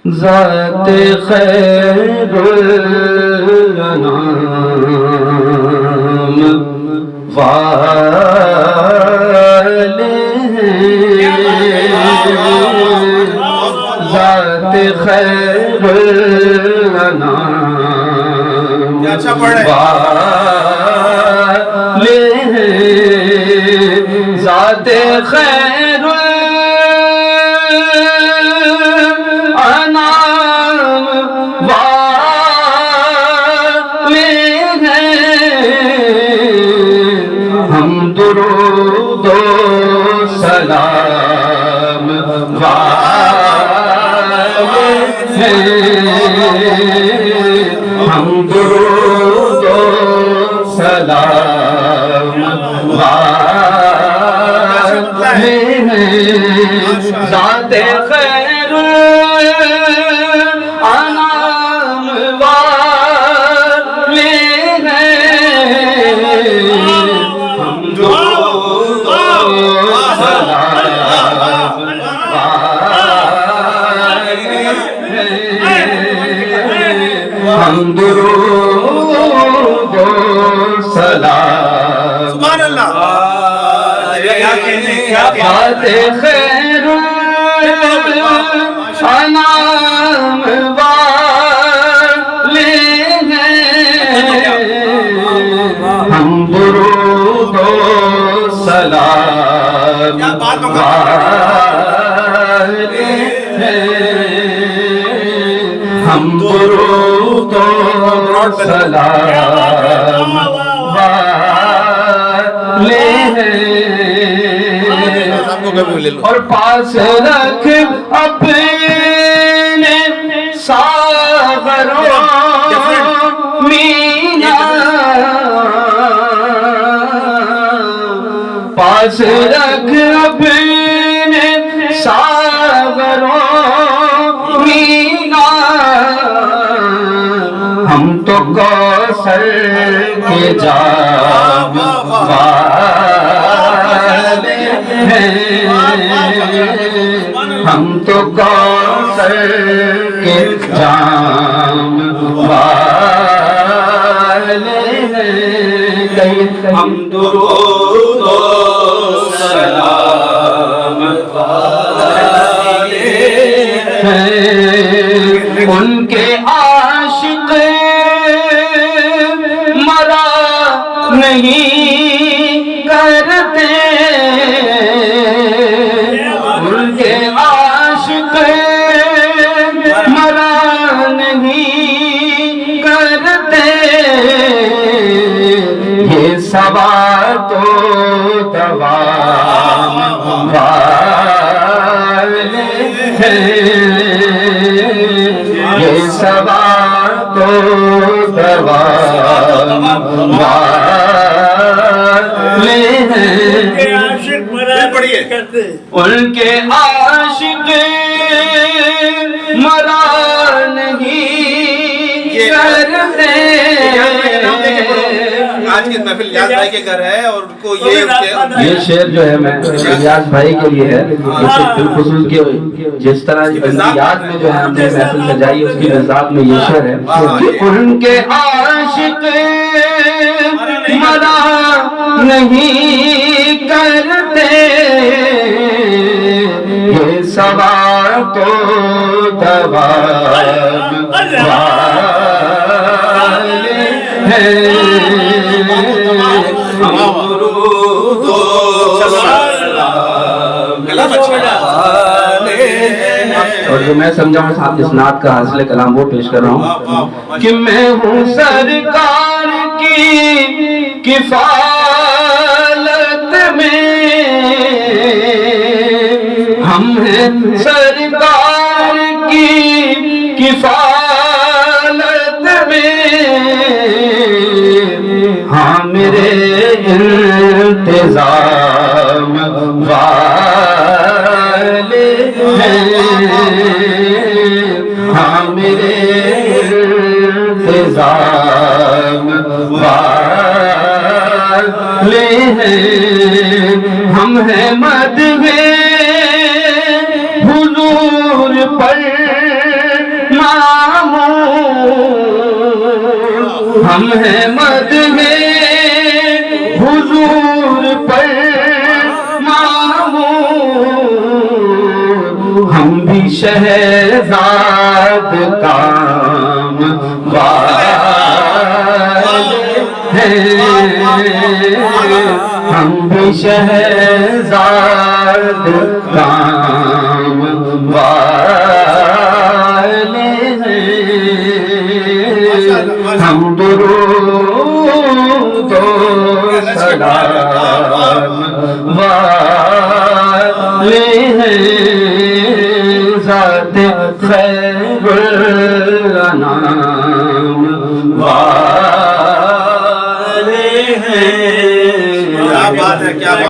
ذات خیر الانام والے ہیں، ذات خیر الانام والے ہیں، ذات خیر الانام والے ہیں، ہم درود و سلام والے ہیں، ہم درود و سلام والے ہیں، ذات خیر الانام والے ہیں، ہم درود و سلام والے ہیں، ہم درود و سلام سبحان اللہ ذات خیر الانام والے ہیں، ہم درود و سلام والے ہیں، ہم درود و سلام والے ہیں، اور پاس رکھ اپنے ساغروں مینا، پاس رکھ اپنے ساغروں مینا، ہم تو کوثر کے جام والے ہیں، ہم تو کوثر کے جام والے ہیں، ہم درود و سلام والے ہیں، ان کے عاشق مرا نہیں کرتے، ان کے عاشق مرا نہیں کرتے، یہ سوا تو دوام والے ہیں، یہ سوا تو دوام والے ہیں، ان کے عاشق مرا نہیں کرتے۔ آج کی محفل الیاس بھائی کے گھر ہے اور ان کو یہ شعر جو ہے میں الیاس بھائی کے لیے ہے، بالخصوص کہ جس طرح یاد میں جو ہے ہم نے محفل سجائی اس کی مزاج میں یہ شعر ہے کہ ان کے عاشق مرا نہیں کرتے، یہ سوا تو دوام والے ہیں، ہم درود و سلام والے ہیں۔ اور جو میں سمجھا ہوں صاحب اس نعت کا حاصل کلام وہ پیش کر رہا ہوں کہ میں ہوں سرکار کی کفالت میں، ہم ہیں سرکار کی کفالت میں، ہاں میرے انتظام والے ہیں، ہاں میرے انتظام والے ہیں، ہم ہیں مدح حضور پر ہم ہیں مد میں حضور پر معمور، ہم بھی شہزاد کام ہیں، ہم بھی شہزاد کام والے ہیں، ہم درود و سلام والے ہیں، ذات خیر الانام والے ہیں۔ کیا بات ہے، کیا بات